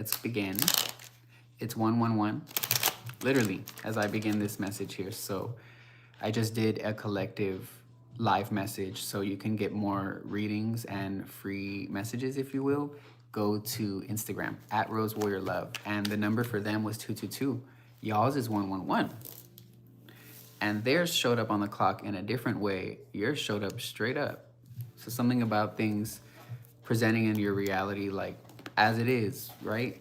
Let's begin. It's 111, literally, as I begin this message here. So I just did a collective live message, so you can get more readings and free messages, if you will. Go to Instagram at Rose Warrior Love, and the number for them was 222. Y'all's is 111. And theirs showed up on the clock in a different way. Yours showed up straight up. So something about things presenting in your reality like as it is, right?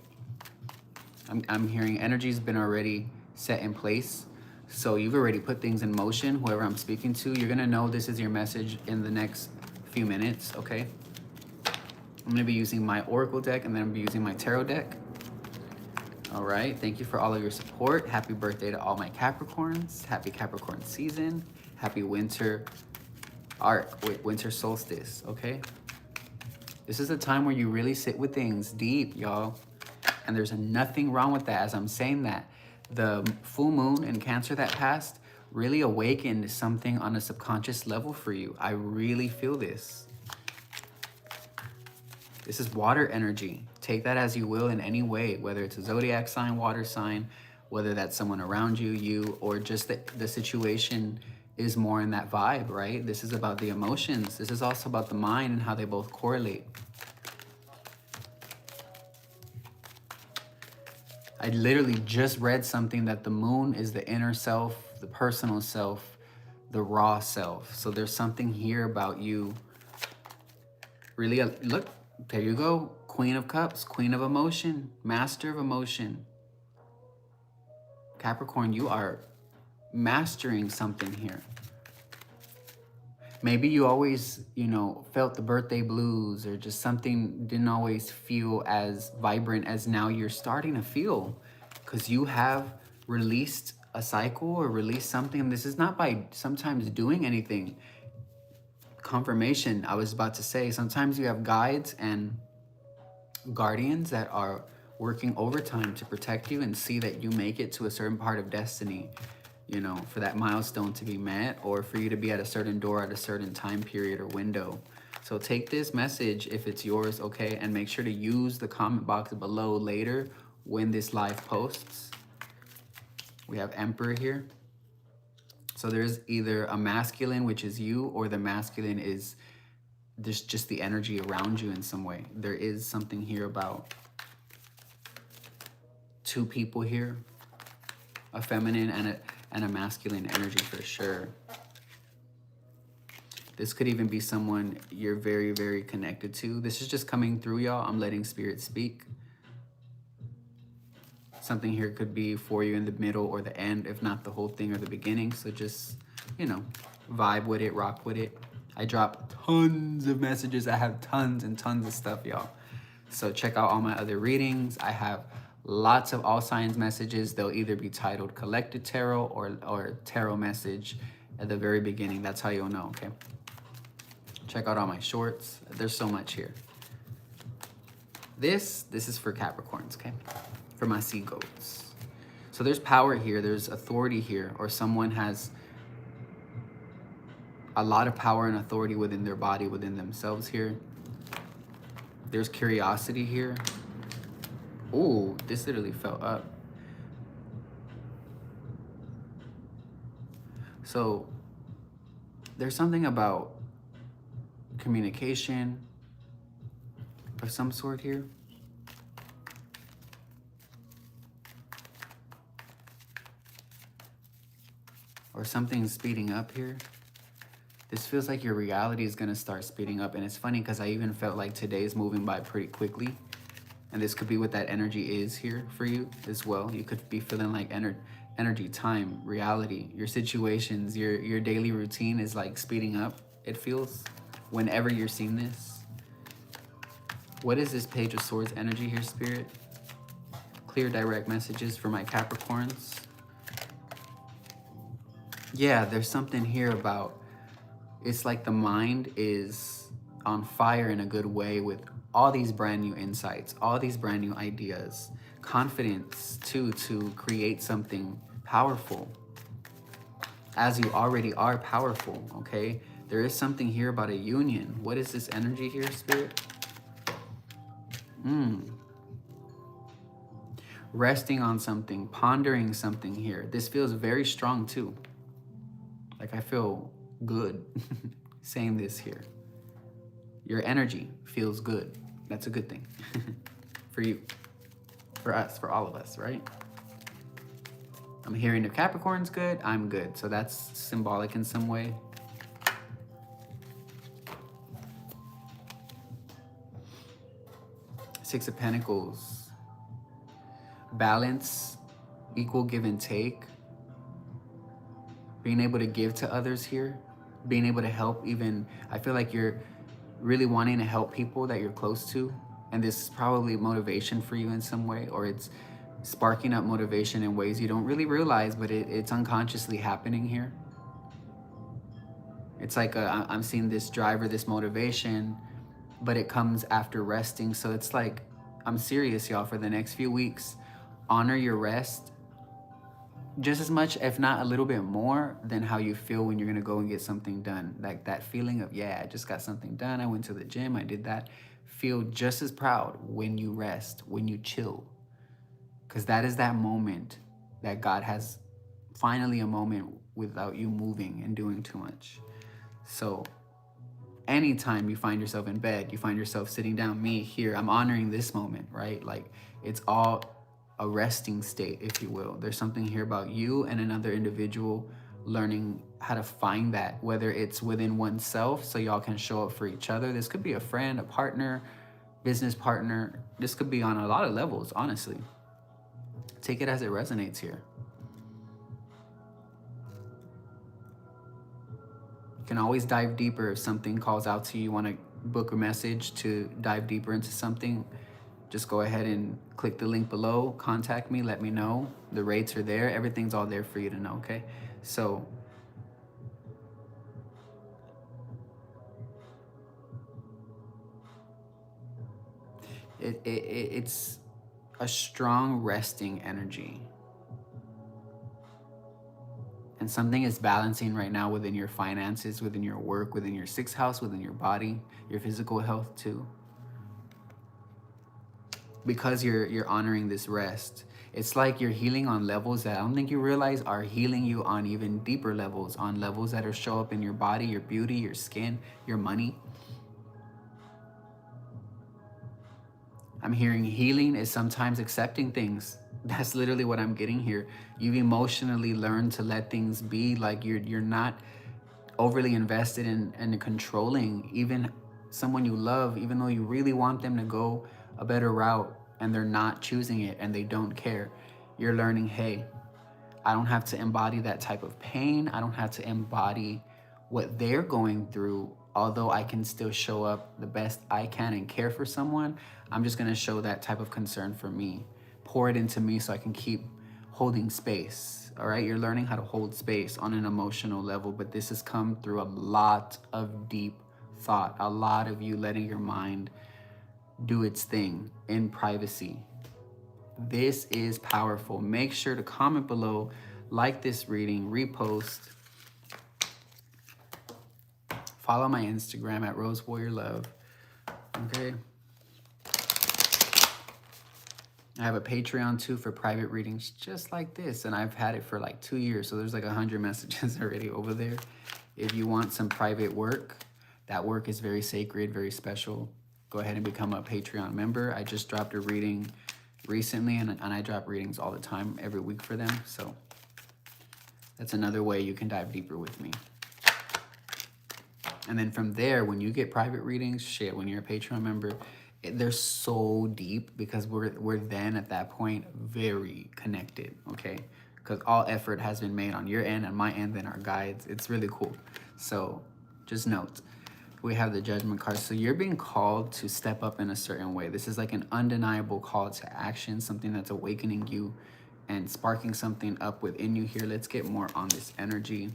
I'm hearing energy's been already set in place. So you've already put things in motion. Whoever I'm speaking to, you're gonna know this is your message in the next few minutes, okay? I'm gonna be using my Oracle deck and then I'm gonna be using my Tarot deck. All right, thank you for all of your support. Happy birthday to all my Capricorns. Happy Capricorn season. Happy winter winter solstice, okay? This is a time where you really sit with things deep, y'all. And there's nothing wrong with that. As I'm saying that, the full moon in Cancer that passed really awakened something on a subconscious level for you. I really feel this. This is water energy. Take that as you will in any way, whether it's a zodiac sign, water sign, whether that's someone around you, or just the situation is more in that vibe, right? This is about the emotions. This is also about the mind and how they both correlate. I literally just read something that the moon is the inner self, the personal self, the raw self. So there's something here about you. Really, look, there you go. Queen of Cups, Queen of Emotion, Master of Emotion. Capricorn, you are mastering something here. Maybe you always, felt the birthday blues or just something didn't always feel as vibrant as now you're starting to feel because you have released a cycle or released something. And this is not by sometimes doing anything. Confirmation, I was about to say, sometimes you have guides and guardians that are working overtime to protect you and see that you make it to a certain part of destiny, for that milestone to be met or for you to be at a certain door at a certain time period or window. So take this message if it's yours, okay? And make sure to use the comment box below later when this live posts. We have Emperor here. So there's either a masculine, which is you, or the masculine is there's just the energy around you in some way. There is something here about two people here, a feminine and a masculine energy for sure. This could even be someone you're very, very connected to. This is just coming through, y'all. I'm letting spirit speak. Something here could be for you in the middle or the end, if not the whole thing or the beginning. So just, vibe with it, rock with it. I drop tons of messages. I have tons and tons of stuff, y'all. So check out all my other readings. I have lots of all signs messages. They'll either be titled Collected Tarot or Tarot Message at the very beginning. That's how you'll know, okay? Check out all my shorts. There's so much here. This is for Capricorns, okay? For my sea goats. So there's power here. There's authority here, or someone has a lot of power and authority within their body, within themselves here. There's curiosity here. Ooh, this literally fell up. So there's something about communication of some sort here. Or something speeding up here. This feels like your reality is gonna start speeding up. And it's funny because I even felt like today is moving by pretty quickly. And this could be what that energy is here for you as well. You could be feeling like energy, time, reality, your situations, your daily routine is like speeding up, it feels, whenever you're seeing this. What is this Page of Swords energy here, Spirit? Clear, direct messages for my Capricorns. Yeah, there's something here about, it's like the mind is on fire in a good way with all these brand new insights, all these brand new ideas, confidence too, to create something powerful, as you already are powerful, okay? There is something here about a union. What is this energy here, Spirit? resting on something, pondering something here. This feels very strong too. Like I feel good saying this here. Your energy feels good. That's a good thing for you, for us, for all of us, right? I'm hearing the Capricorn's good, I'm good. So that's symbolic in some way. Six of Pentacles. Balance, equal give and take. Being able to give to others here. Being able to help even, I feel like you're really wanting to help people that you're close to. And this is probably motivation for you in some way, or it's sparking up motivation in ways you don't really realize, but it's unconsciously happening here. It's like I'm seeing this drive or this motivation, but it comes after resting. So it's like, I'm serious, y'all, for the next few weeks, honor your rest just as much, if not a little bit more, than how you feel when you're gonna go and get something done. Like that feeling of, yeah, I just got something done. I went to the gym, I did that. Feel just as proud when you rest, when you chill. Because that is that moment that God has finally a moment without you moving and doing too much. So anytime you find yourself in bed, you find yourself sitting down, me here, I'm honoring this moment, right? Like it's all a resting state, if you will. There's something here about you and another individual learning how to find that, whether it's within oneself so y'all can show up for each other. This could be a friend, a partner, business partner. This could be on a lot of levels, honestly. Take it as it resonates here. You can always dive deeper if something calls out to you. You want to book a message to dive deeper into something, just go ahead and click the link below, contact me, let me know. The rates are there, everything's all there for you to know, okay? So it's a strong resting energy. And something is balancing right now within your finances, within your work, within your sixth house, within your body, your physical health too. Because you're honoring this rest. It's like you're healing on levels that I don't think you realize are healing you on even deeper levels, on levels that are show up in your body, your beauty, your skin, your money. I'm hearing healing is sometimes accepting things. That's literally what I'm getting here. You've emotionally learned to let things be. Like you're not overly invested in controlling even someone you love, even though you really want them to go a better route and they're not choosing it and they don't care. You're learning, hey, I don't have to embody that type of pain. I don't have to embody what they're going through. Although I can still show up the best I can and care for someone, I'm just gonna show that type of concern for me. Pour it into me so I can keep holding space, all right? You're learning how to hold space on an emotional level, but this has come through a lot of deep thought, a lot of you letting your mind do its thing in privacy. This is powerful. Make sure to comment below, like this reading, repost. Follow my Instagram at rosewarriorlove, okay? I have a Patreon too for private readings just like this, and I've had it for like 2 years, so there's like 100 messages already over there. If you want some private work, that work is very sacred, very special. Go ahead and become a Patreon member. I just dropped a reading recently, and I drop readings all the time, every week for them, so that's another way you can dive deeper with me. And then from there, when you get private readings, shit, when you're a Patreon member, they're so deep because we're then at that point very connected, okay? Because all effort has been made on your end and my end and our guides. It's really cool. So just note, we have the Judgment card. So you're being called to step up in a certain way. This is like an undeniable call to action, something that's awakening you and sparking something up within you here. Let's get more on this energy.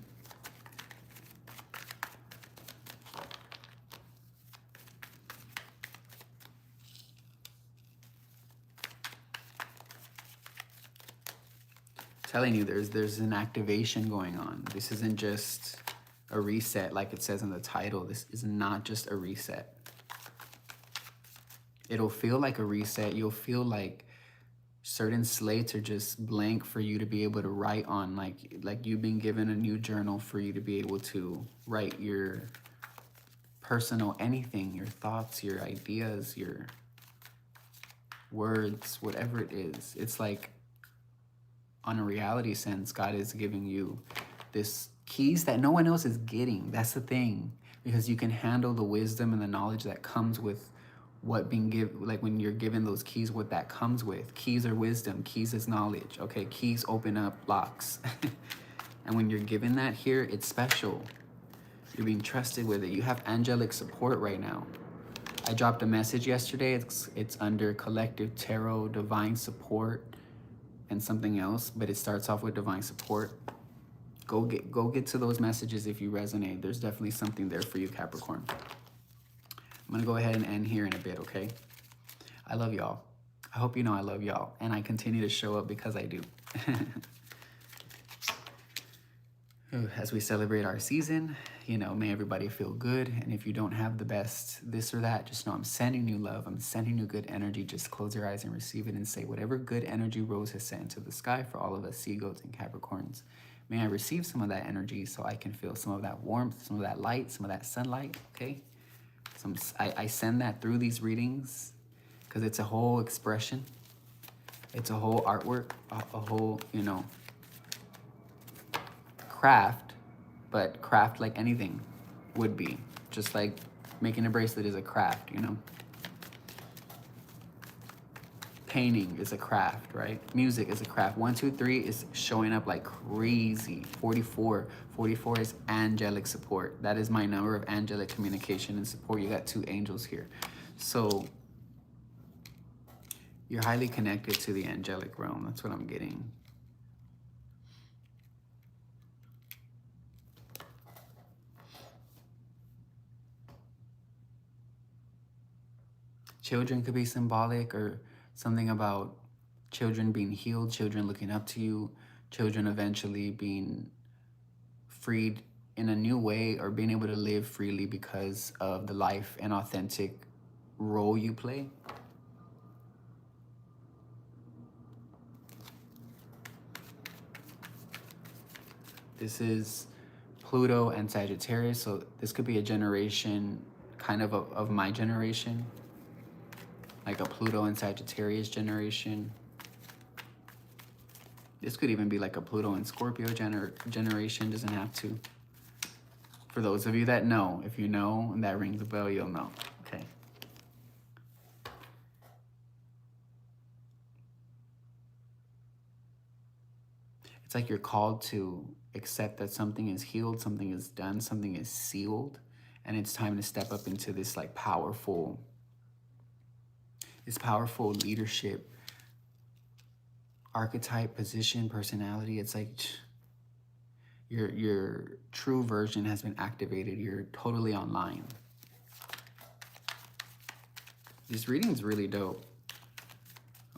Telling you there's an activation going on. This isn't just a reset like it says in the title. This is not just a reset. It'll feel like a reset. You'll feel like certain slates are just blank for you to be able to write on, like you've been given a new journal for you to be able to write your personal anything, your thoughts, your ideas, your words, whatever it is. It's like, on a reality sense, God is giving you this keys that no one else is getting. That's the thing, because you can handle the wisdom and the knowledge that comes with what being given. Like when you're given those keys, what that comes with. Keys are wisdom, keys is knowledge. Okay, keys open up locks. And when you're given that here, it's special. You're being trusted with it. You have angelic support right now. I dropped a message yesterday. It's under collective tarot, divine support, and something else, but it starts off with divine support. Go get to those messages if you resonate. There's definitely something there for you, Capricorn. I'm gonna go ahead and end here in a bit, okay? I love y'all. I hope you know I love y'all, and I continue to show up because I do. As we celebrate our season, you know, may everybody feel good. And if you don't have the best this or that, just know I'm sending you love. I'm sending you good energy. Just close your eyes and receive it and say, whatever good energy Rose has sent into the sky for all of us sea goats and Capricorns, may I receive some of that energy so I can feel some of that warmth, some of that light, some of that sunlight, okay? I send that through these readings because it's a whole expression. It's a whole artwork, a whole, you know, craft, but craft like anything would be. Just like making a bracelet is a craft, you know? Painting is a craft, right? Music is a craft. 1, 2, 3 is showing up like crazy. 44 is angelic support. That is my number of angelic communication and support. You got 2 angels here. So you're highly connected to the angelic realm. That's what I'm getting. Children could be symbolic, or something about children being healed, children looking up to you, children eventually being freed in a new way, or being able to live freely because of the life and authentic role you play. This is Pluto and Sagittarius, so this could be a generation kind of my generation, like a Pluto and Sagittarius generation. This could even be like a Pluto and Scorpio generation, doesn't have to. For those of you that know, if you know and that rings a bell, you'll know, okay? It's like you're called to accept that something is healed, something is done, something is sealed, and it's time to step up into this like powerful leadership archetype, position, personality. It's like your true version has been activated. You're totally online. This reading is really dope.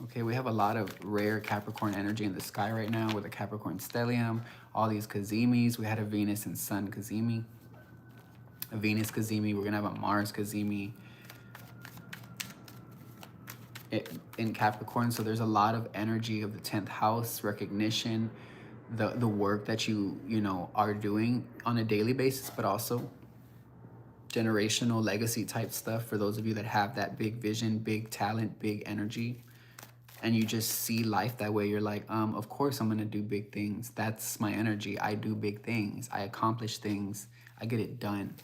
Okay, we have a lot of rare Capricorn energy in the sky right now with a Capricorn stellium, all these Kazimis. We had a Venus and Sun Kazimi, a Venus Kazimi. We're gonna have a Mars Kazimi in Capricorn. So there's a lot of energy of the 10th house, recognition, the work that you know are doing on a daily basis, but also generational legacy type stuff for those of you that have that big vision, big talent, big energy, and you just see life that way. You're like, of course I'm gonna do big things. That's my energy. I do big things. I accomplish things. I get it done.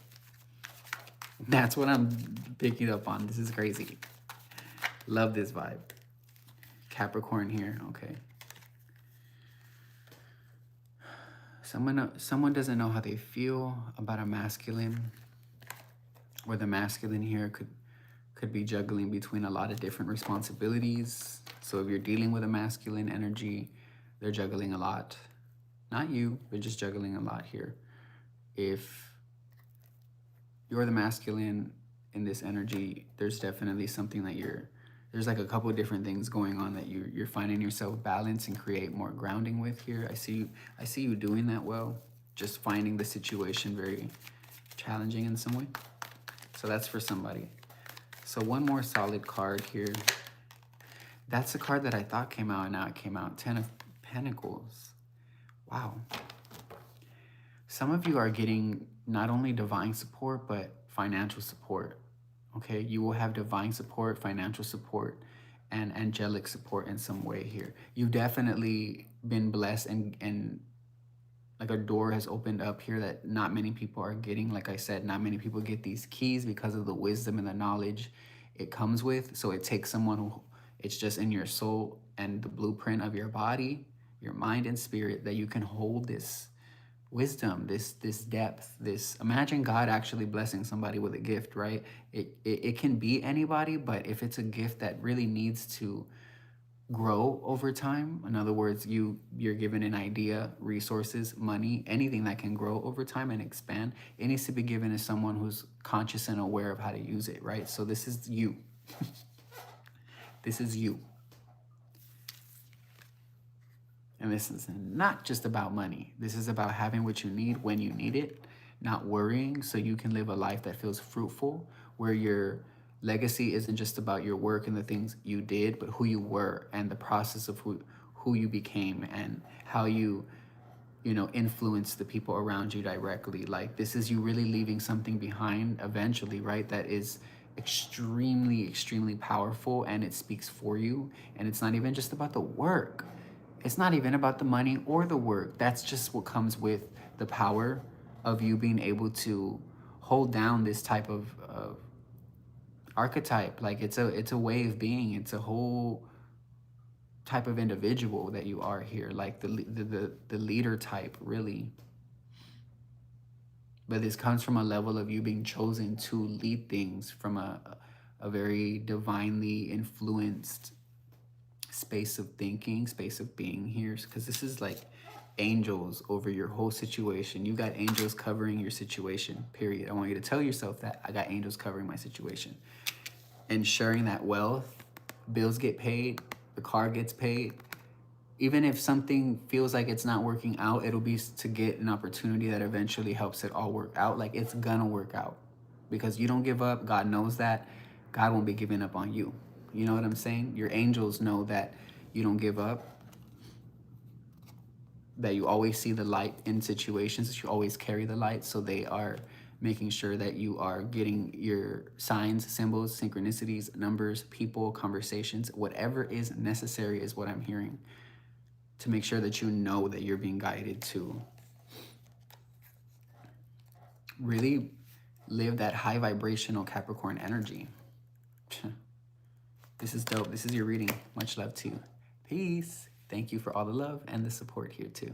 That's what I'm picking up on. This is crazy. Love this vibe. Capricorn here, okay. Someone doesn't know how they feel about a masculine, or the masculine here could be juggling between a lot of different responsibilities. So if you're dealing with a masculine energy, they're juggling a lot. Not you, they're just juggling a lot here. If you're the masculine in this energy, there's definitely something that there's like a couple of different things going on that you're finding yourself balance and create more grounding with here. I see you doing that well, just finding the situation very challenging in some way. So that's for somebody. So one more solid card here. That's the card that I thought came out, and now it came out. 10 of Pentacles. Wow. Some of you are getting not only divine support, but financial support. Okay, you will have divine support, financial support, and angelic support in some way here. You've definitely been blessed, and like a door has opened up here that not many people are getting. Like I said, not many people get these keys because of the wisdom and the knowledge it comes with. So it takes someone who, it's just in your soul and the blueprint of your body, your mind and spirit, that you can hold this wisdom, this depth, this, imagine God actually blessing somebody with a gift, right? It can be anybody, but if it's a gift that really needs to grow over time, in other words, you're given an idea, resources, money, anything that can grow over time and expand, it needs to be given to someone who's conscious and aware of how to use it, right? So this is you. This is you. And this is not just about money. This is about having what you need when you need it, not worrying, so you can live a life that feels fruitful, where your legacy isn't just about your work and the things you did, but who you were and the process of who you became and how you influence the people around you directly. Like, this is you really leaving something behind eventually, right? That is extremely, extremely powerful, and it speaks for you. And it's not even just about the work. It's not even about the money or the work. That's just what comes with the power of you being able to hold down this type of archetype. Like, it's a way of being. It's a whole type of individual that you are here, like the leader type, really. But this comes from a level of you being chosen to lead things from a very divinely influenced space of thinking, space of being here, because this is like angels over your whole situation. You got angels covering your situation, period. I want you to tell yourself that I got angels covering my situation. Ensuring that wealth, bills get paid, the car gets paid. Even if something feels like it's not working out, it'll be to get an opportunity that eventually helps it all work out. Like, it's gonna work out because you don't give up. God knows that. God won't be giving up on you. You know what I'm saying? Your angels know that you don't give up, that you always see the light in situations, that you always carry the light. So they are making sure that you are getting your signs, symbols, synchronicities, numbers, people, conversations, whatever is necessary is what I'm hearing, to make sure that you know that you're being guided to really live that high vibrational Capricorn energy. This is dope. This is your reading. Much love to you. Peace. Thank you for all the love and the support here too.